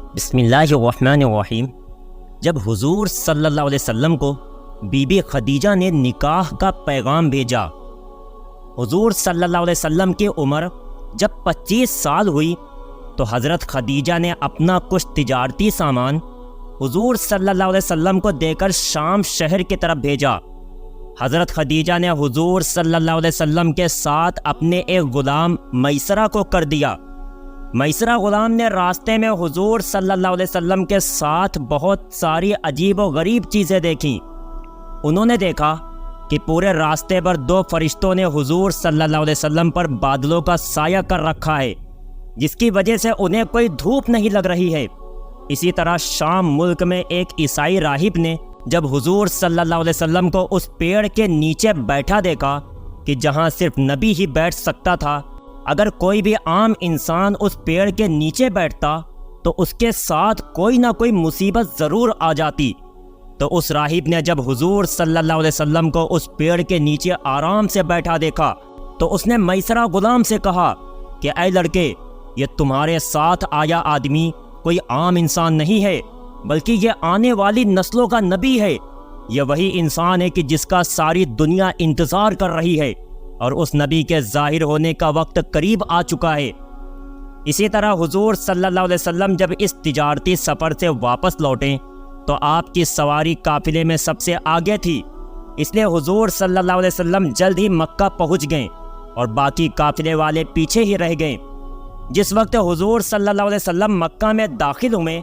بسم اللہ الرحمن الرحیم۔ جب حضور صلی اللہ علیہ وسلم کو بی بی خدیجہ نے نکاح کا پیغام بھیجا، حضور صلی اللہ علیہ وسلم کی عمر جب 25 سال ہوئی تو حضرت خدیجہ نے اپنا کچھ تجارتی سامان حضور صلی اللہ علیہ وسلم کو دے کر شام شہر کی طرف بھیجا۔ حضرت خدیجہ نے حضور صلی اللہ علیہ وسلم کے ساتھ اپنے ایک غلام میسرہ کو کر دیا۔ میسرہ غلام نے راستے میں حضور صلی اللہ علیہ وسلم کے ساتھ بہت ساری عجیب و غریب چیزیں دیکھیں۔ انہوں نے دیکھا کہ پورے راستے پر 2 فرشتوں نے حضور صلی اللہ علیہ وسلم پر بادلوں کا سایہ کر رکھا ہے، جس کی وجہ سے انہیں کوئی دھوپ نہیں لگ رہی ہے۔ اسی طرح شام ملک میں ایک عیسائی راہب نے جب حضور صلی اللہ علیہ وسلم کو اس پیڑ کے نیچے بیٹھا دیکھا کہ جہاں صرف نبی ہی بیٹھ سکتا تھا، اگر کوئی بھی عام انسان اس پیڑ کے نیچے بیٹھتا تو اس کے ساتھ کوئی نہ کوئی مصیبت ضرور آ جاتی۔ تو اس راہب نے جب حضور صلی اللہ علیہ وسلم کو اس پیڑ کے نیچے آرام سے بیٹھا دیکھا تو اس نے میسرہ غلام سے کہا کہ اے لڑکے، یہ تمہارے ساتھ آیا آدمی کوئی عام انسان نہیں ہے، بلکہ یہ آنے والی نسلوں کا نبی ہے۔ یہ وہی انسان ہے کہ جس کا ساری دنیا انتظار کر رہی ہے، اور اس نبی کے ظاہر ہونے کا وقت قریب آ چکا ہے۔ اسی طرح حضور صلی اللہ علیہ وسلم جب اس تجارتی سفر سے واپس لوٹیں تو آپ کی سواری قافلے میں سب سے آگے تھی، اس لیے حضور صلی اللہ علیہ وسلم جلد ہی مکہ پہنچ گئے اور باقی قافلے والے پیچھے ہی رہ گئے۔ جس وقت حضور صلی اللہ علیہ وسلم مکہ میں داخل ہوئے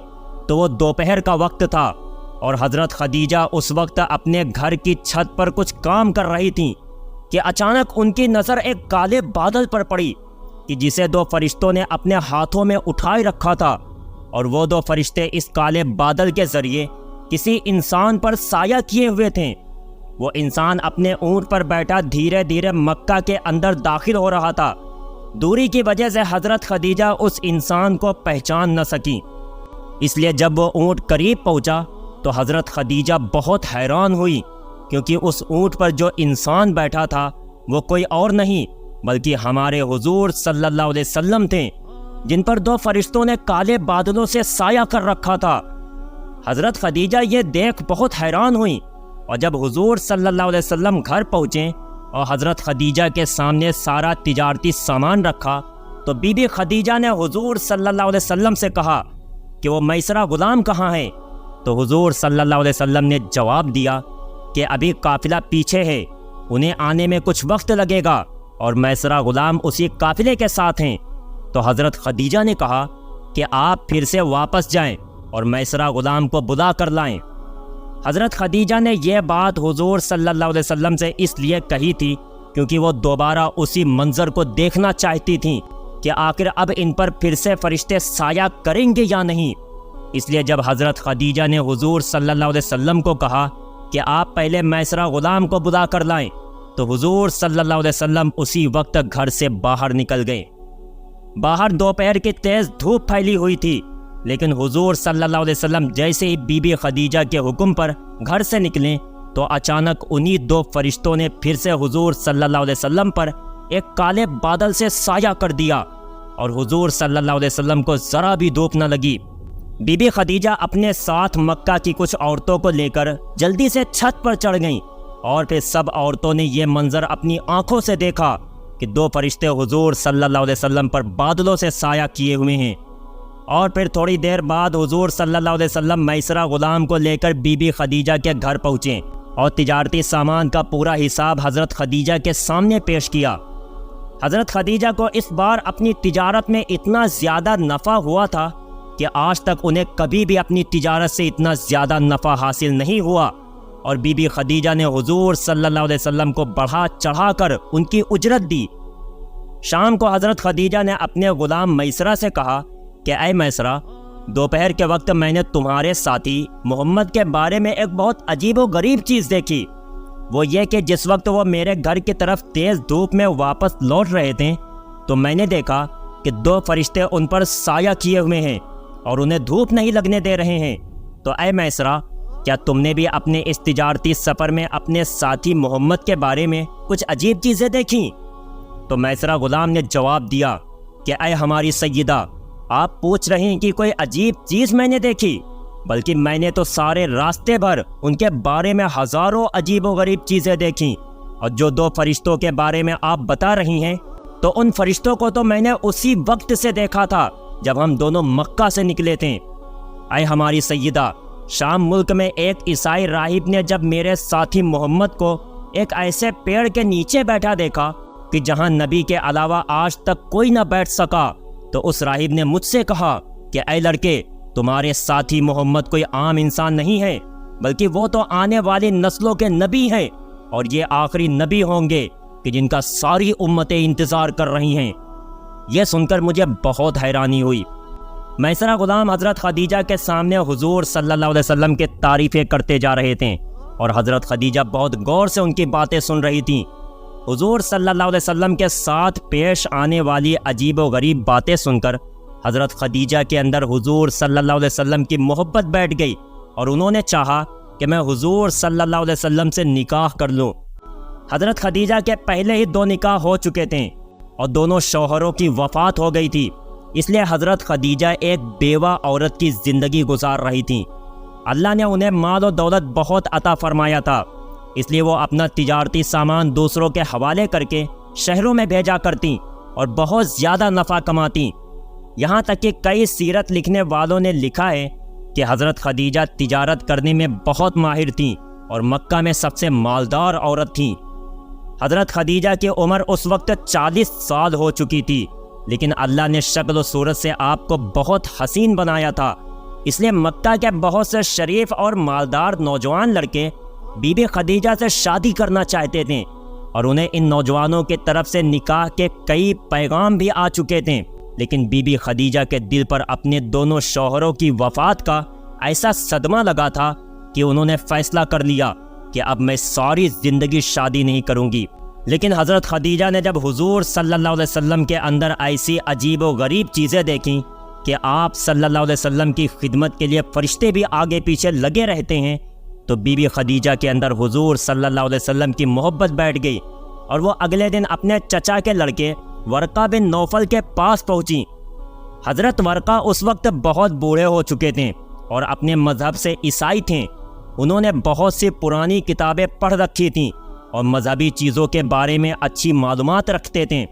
تو وہ دوپہر کا وقت تھا، اور حضرت خدیجہ اس وقت اپنے گھر کی چھت پر کچھ کام کر رہی تھیں کہ اچانک ان کی نظر ایک کالے بادل پر پڑی کہ جسے 2 فرشتوں نے اپنے ہاتھوں میں اٹھائے رکھا تھا، اور وہ 2 فرشتے اس کالے بادل کے ذریعے کسی انسان پر سایہ کیے ہوئے تھے۔ وہ انسان اپنے اونٹ پر بیٹھا دھیرے دھیرے مکہ کے اندر داخل ہو رہا تھا۔ دوری کی وجہ سے حضرت خدیجہ اس انسان کو پہچان نہ سکی، اس لیے جب وہ اونٹ قریب پہنچا تو حضرت خدیجہ بہت حیران ہوئی، کیونکہ اس اونٹ پر جو انسان بیٹھا تھا وہ کوئی اور نہیں بلکہ ہمارے حضور صلی اللہ علیہ وسلم تھے، جن پر 2 فرشتوں نے کالے بادلوں سے سایہ کر رکھا تھا۔ حضرت خدیجہ یہ دیکھ بہت حیران ہوئیں، اور جب حضور صلی اللہ علیہ وسلم گھر پہنچے اور حضرت خدیجہ کے سامنے سارا تجارتی سامان رکھا تو بی بی خدیجہ نے حضور صلی اللہ علیہ وسلم سے کہا کہ وہ میسرہ غلام کہاں ہے؟ تو حضور صلی اللہ علیہ وسلم نے جواب دیا کہ ابھی قافلہ پیچھے ہے، انہیں آنے میں کچھ وقت لگے گا، اور میسرہ غلام اسی قافلے کے ساتھ ہیں۔ تو حضرت خدیجہ نے کہا کہ آپ پھر سے واپس جائیں اور میسرہ غلام کو بلا کر لائیں۔ حضرت خدیجہ نے یہ بات حضور صلی اللہ علیہ وسلم سے اس لیے کہی تھی کیونکہ وہ دوبارہ اسی منظر کو دیکھنا چاہتی تھیں کہ آخر اب ان پر پھر سے فرشتے سایہ کریں گے یا نہیں۔ اس لیے جب حضرت خدیجہ نے حضور صلی اللہ علیہ وسلم کو کہا کہ آپ پہلے میسرہ غلام کو بلا کر لائیں تو حضور صلی اللہ علیہ وسلم اسی وقت گھر سے باہر نکل گئے۔ باہر دوپہر کی تیز دھوپ پھیلی ہوئی تھی، لیکن حضور صلی اللہ علیہ وسلم جیسے ہی بی بی خدیجہ کے حکم پر گھر سے نکلیں تو اچانک انہی 2 فرشتوں نے پھر سے حضور صلی اللہ علیہ وسلم پر ایک کالے بادل سے سایہ کر دیا، اور حضور صلی اللہ علیہ وسلم کو ذرا بھی دھوپ نہ لگی۔ بی بی خدیجہ اپنے ساتھ مکہ کی کچھ عورتوں کو لے کر جلدی سے چھت پر چڑھ گئیں، اور پھر سب عورتوں نے یہ منظر اپنی آنکھوں سے دیکھا کہ 2 فرشتے حضور صلی اللہ علیہ وسلم پر بادلوں سے سایہ کیے ہوئے ہیں۔ اور پھر تھوڑی دیر بعد حضور صلی اللہ علیہ وسلم میسرہ غلام کو لے کر بی بی خدیجہ کے گھر پہنچے اور تجارتی سامان کا پورا حساب حضرت خدیجہ کے سامنے پیش کیا۔ حضرت خدیجہ کو اس بار اپنی تجارت میں اتنا زیادہ نفع ہوا تھا کہ آج تک انہیں کبھی بھی اپنی تجارت سے اتنا زیادہ نفع حاصل نہیں ہوا، اور بی بی خدیجہ نے حضور صلی اللہ علیہ وسلم کو بڑھا چڑھا کر ان کی اجرت دی۔ شام کو حضرت خدیجہ نے اپنے غلام میسرہ سے کہا کہ اے میسرہ، دوپہر کے وقت میں نے تمہارے ساتھی محمد کے بارے میں ایک بہت عجیب و غریب چیز دیکھی۔ وہ یہ کہ جس وقت وہ میرے گھر کی طرف تیز دھوپ میں واپس لوٹ رہے تھے تو میں نے دیکھا کہ 2 فرشتے ان پر سایہ کیے ہوئے ہیں اور انہیں دھوپ نہیں لگنے دے رہے ہیں۔ تو اے میسرہ، کیا تم نے بھی اپنے اس تجارتی سفر میں اپنے ساتھی محمد کے بارے میں کچھ عجیب چیزیں دیکھیں؟ تو میسرہ غلام نے جواب دیا کہ اے ہماری سیدہ، آپ پوچھ رہے ہیں کہ کوئی عجیب چیز میں نے دیکھی، بلکہ میں نے تو سارے راستے بھر ان کے بارے میں ہزاروں عجیب و غریب چیزیں دیکھیں، اور جو 2 فرشتوں کے بارے میں آپ بتا رہی ہیں تو ان فرشتوں کو تو میں نے اسی وقت سے دیکھا تھا جب ہم دونوں مکہ سے نکلے تھے۔ اے ہماری سیدہ، شام ملک میں ایک عیسائی راہب نے جب میرے ساتھی محمد کو ایک ایسے پیڑ کے نیچے بیٹھا دیکھا کہ جہاں نبی کے علاوہ آج تک کوئی نہ بیٹھ سکا، تو اس راہب نے مجھ سے کہا کہ اے لڑکے، تمہارے ساتھی محمد کوئی عام انسان نہیں ہے، بلکہ وہ تو آنے والی نسلوں کے نبی ہیں، اور یہ آخری نبی ہوں گے کہ جن کا ساری امتیں انتظار کر رہی ہیں۔ یہ سن کر مجھے بہت حیرانی ہوئی۔ میسرہ غلام حضرت خدیجہ کے سامنے حضور صلی اللہ علیہ وسلم کے تعریفیں کرتے جا رہے تھے، اور حضرت خدیجہ بہت غور سے ان کی باتیں سن رہی تھیں۔ حضور صلی اللہ علیہ وسلم کے ساتھ پیش آنے والی عجیب و غریب باتیں سن کر حضرت خدیجہ کے اندر حضور صلی اللہ علیہ وسلم کی محبت بیٹھ گئی، اور انہوں نے چاہا کہ میں حضور صلی اللہ علیہ وسلم سے نکاح کر لوں۔ حضرت خدیجہ کے پہلے ہی 2 نکاح ہو چکے تھے، اور دونوں شوہروں کی وفات ہو گئی تھی، اس لیے حضرت خدیجہ ایک بیوہ عورت کی زندگی گزار رہی تھیں۔ اللہ نے انہیں مال و دولت بہت عطا فرمایا تھا، اس لیے وہ اپنا تجارتی سامان دوسروں کے حوالے کر کے شہروں میں بھیجا کرتیں اور بہت زیادہ نفع کماتیں۔ یہاں تک کہ کئی سیرت لکھنے والوں نے لکھا ہے کہ حضرت خدیجہ تجارت کرنے میں بہت ماہر تھیں اور مکہ میں سب سے مالدار عورت تھیں۔ حضرت خدیجہ کی عمر اس وقت 40 سال ہو چکی تھی، لیکن اللہ نے شکل و صورت سے آپ کو بہت حسین بنایا تھا، اس لیے مکہ کے بہت سے شریف اور مالدار نوجوان لڑکے بی بی خدیجہ سے شادی کرنا چاہتے تھے، اور انہیں ان نوجوانوں کی طرف سے نکاح کے کئی پیغام بھی آ چکے تھے، لیکن بی بی خدیجہ کے دل پر اپنے دونوں شوہروں کی وفات کا ایسا صدمہ لگا تھا کہ انہوں نے فیصلہ کر لیا کہ اب میں ساری زندگی شادی نہیں کروں گی۔ لیکن حضرت خدیجہ نے جب حضور صلی اللہ علیہ وسلم کے اندر ایسی عجیب و غریب چیزیں دیکھیں کہ آپ صلی اللہ علیہ وسلم کی خدمت کے لیے فرشتے بھی آگے پیچھے لگے رہتے ہیں، تو بی بی خدیجہ کے اندر حضور صلی اللہ علیہ وسلم کی محبت بیٹھ گئی، اور وہ اگلے دن اپنے چچا کے لڑکے ورقہ بن نوفل کے پاس پہنچیں۔ حضرت ورقہ اس وقت بہت بوڑھے ہو چکے تھے اور اپنے مذہب سے عیسائی تھے۔ انہوں نے بہت سی پرانی کتابیں پڑھ رکھی تھیں اور مذہبی چیزوں کے بارے میں اچھی معلومات رکھتے تھے،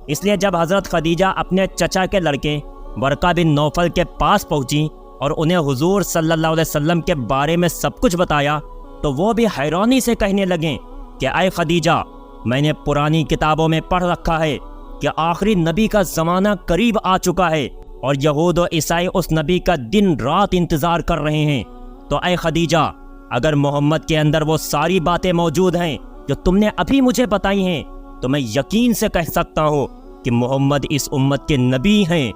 اس لیے جب حضرت خدیجہ اپنے چچا کے لڑکے ورقہ بن نوفل کے پاس پہنچیں اور انہیں حضور صلی اللہ علیہ وسلم کے بارے میں سب کچھ بتایا، تو وہ بھی حیرانی سے کہنے لگیں کہ اے خدیجہ، میں نے پرانی کتابوں میں پڑھ رکھا ہے کہ آخری نبی کا زمانہ قریب آ چکا ہے، اور یہود و عیسائی اس نبی کا دن رات انتظار کر رہے ہیں۔ تو اے خدیجہ، اگر محمد کے اندر وہ ساری باتیں موجود ہیں جو تم نے ابھی مجھے بتائی ہیں، تو میں یقین سے کہہ سکتا ہوں کہ محمد اس امت کے نبی ہیں۔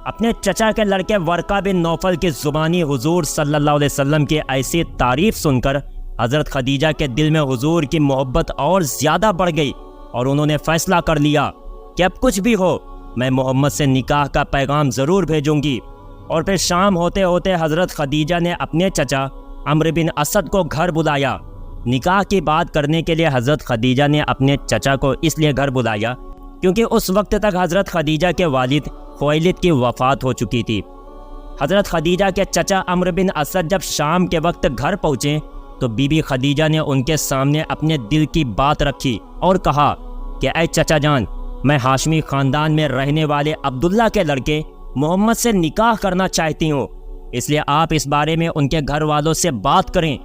اپنے چچا کے لڑکے ورقہ بن نوفل کی زبانی حضور صلی اللہ علیہ وسلم کی ایسی تعریف سن کر حضرت خدیجہ کے دل میں حضور کی محبت اور زیادہ بڑھ گئی، اور انہوں نے فیصلہ کر لیا کہ اب کچھ بھی ہو میں محمد سے نکاح کا پیغام ضرور بھیجوں گی۔ اور پھر شام ہوتے ہوتے حضرت خدیجہ نے اپنے چچا عمرو بن اسد کو گھر بلایا۔ نکاح کی بات کرنے کے لیے حضرت خدیجہ نے اپنے چچا کو اس لیے گھر بلایا کیونکہ اس وقت تک حضرت خدیجہ کے والد خویلد کی وفات ہو چکی تھی۔ حضرت خدیجہ کے چچا عمرو بن اسد جب شام کے وقت گھر پہنچے تو بی بی خدیجہ نے ان کے سامنے اپنے دل کی بات رکھی اور کہا کہ اے چچا جان، میں ہاشمی خاندان میں رہنے والے عبداللہ کے لڑکے محمد سے نکاح کرنا چاہتی ہوں، اس لیے آپ اس بارے میں ان کے گھر والوں سے بات کریں۔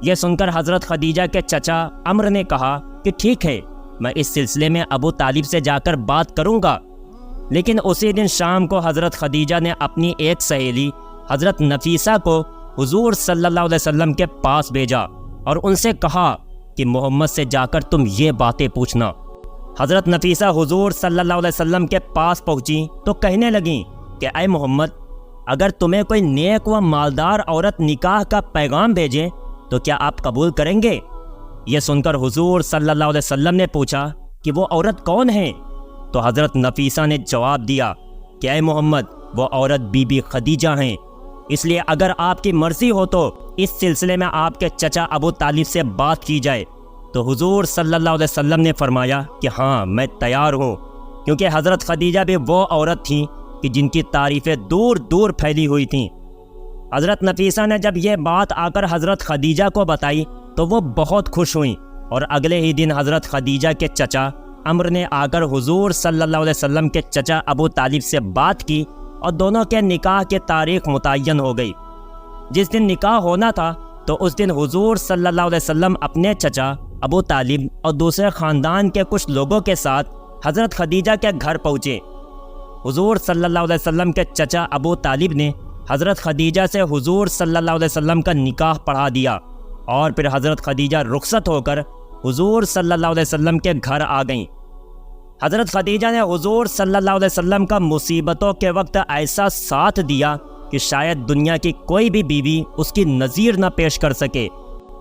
یہ سن کر حضرت خدیجہ کے چچا عمرو نے کہا کہ ٹھیک ہے، میں اس سلسلے میں ابو طالب سے جا کر بات کروں گا۔ لیکن اسی دن شام کو حضرت خدیجہ نے اپنی ایک سہیلی حضرت نفیسہ کو حضور صلی اللہ علیہ وسلم کے پاس بھیجا اور ان سے کہا کہ محمد سے جا کر تم یہ باتیں پوچھنا۔ حضرت نفیسہ حضور صلی اللہ علیہ وسلم کے پاس پہنچی تو کہنے لگیں کہ اے محمد، اگر تمہیں کوئی نیک و مالدار عورت نکاح کا پیغام بھیجے تو کیا آپ قبول کریں گے؟ یہ سن کر حضور صلی اللہ علیہ وسلم نے پوچھا کہ وہ عورت کون ہے؟ تو حضرت نفیسہ نے جواب دیا کہ اے محمد، وہ عورت بی بی خدیجہ ہیں، اس لیے اگر آپ کی مرضی ہو تو اس سلسلے میں آپ کے چچا ابو طالب سے بات کی جائے۔ تو حضور صلی اللہ علیہ وسلم نے فرمایا کہ ہاں، میں تیار ہوں، کیونکہ حضرت خدیجہ بھی وہ عورت تھیں کہ جن کی تعریفیں دور دور پھیلی ہوئی تھیں۔ حضرت نفیسہ نے جب یہ بات آ کر حضرت خدیجہ کو بتائی تو وہ بہت خوش ہوئیں، اور اگلے ہی دن حضرت خدیجہ کے چچا عمرو نے آ کر حضور صلی اللہ علیہ وسلم کے چچا ابو طالب سے بات کی، اور دونوں کے نکاح کی تاریخ متعین ہو گئی۔ جس دن نکاح ہونا تھا تو اس دن حضور صلی اللہ علیہ وسلم اپنے چچا ابو طالب اور دوسرے خاندان کے کچھ لوگوں کے ساتھ حضرت خدیجہ کے گھر پہنچے۔ حضور صلی اللہ علیہ وسلم کے چچا ابو طالب نے حضرت خدیجہ سے حضور صلی اللہ علیہ وسلم کا نکاح پڑھا دیا، اور پھر حضرت خدیجہ رخصت ہو کر حضور صلی اللہ علیہ وسلم کے گھر آ گئیں۔ حضرت خدیجہ نے حضور صلی اللہ علیہ وسلم کا مصیبتوں کے وقت ایسا ساتھ دیا کہ شاید دنیا کی کوئی بھی بیوی اس کی نظیر نہ پیش کر سکے،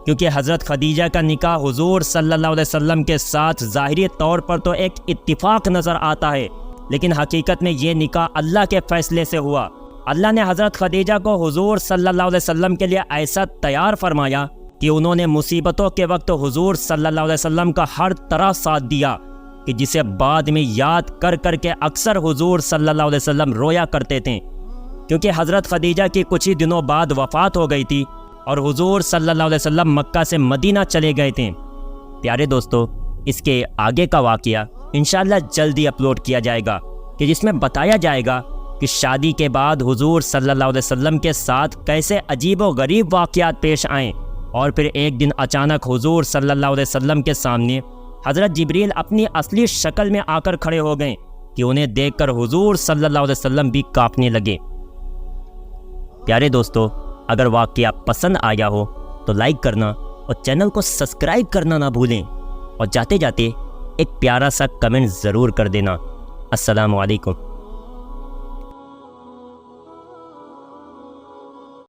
کیونکہ حضرت خدیجہ کا نکاح حضور صلی اللہ علیہ وسلم کے ساتھ ظاہری طور پر تو ایک اتفاق نظر آتا ہے، لیکن حقیقت میں یہ نکاح اللہ کے فیصلے سے ہوا۔ اللہ نے حضرت خدیجہ کو حضور صلی اللہ علیہ وسلم کے لیے ایسا تیار فرمایا کہ انہوں نے مصیبتوں کے وقت حضور صلی اللہ علیہ وسلم کا ہر طرح ساتھ دیا، کہ جسے بعد میں یاد کر کر کے اکثر حضور صلی اللہ علیہ وسلم رویا کرتے تھے، کیونکہ حضرت خدیجہ کی کچھ ہی دنوں بعد وفات ہو گئی تھی اور حضور صلی اللہ علیہ وسلم مکہ سے مدینہ چلے گئے تھے۔ پیارے دوستو، اس کے آگے کا واقعہ انشاءاللہ جلدی اپلوڈ کیا جائے گا، کہ جس میں بتایا جائے گا کہ شادی کے بعد حضور صلی اللہ علیہ وسلم کے ساتھ کیسے عجیب و غریب واقعات پیش آئیں، اور پھر ایک دن اچانک حضور صلی اللہ علیہ وسلم کے سامنے حضرت جبریل اپنی اصلی شکل میں آ کر کھڑے ہو گئے کہ انہیں دیکھ کر حضور صلی اللہ علیہ وسلم بھی کانپنے لگے۔ پیارے دوستو، اگر واقعہ پسند آیا ہو تو لائک کرنا اور چینل کو سبسکرائب کرنا نہ بھولیں، اور جاتے جاتے ایک پیارا سا کمنٹ ضرور کر دینا۔ السلام علیکم۔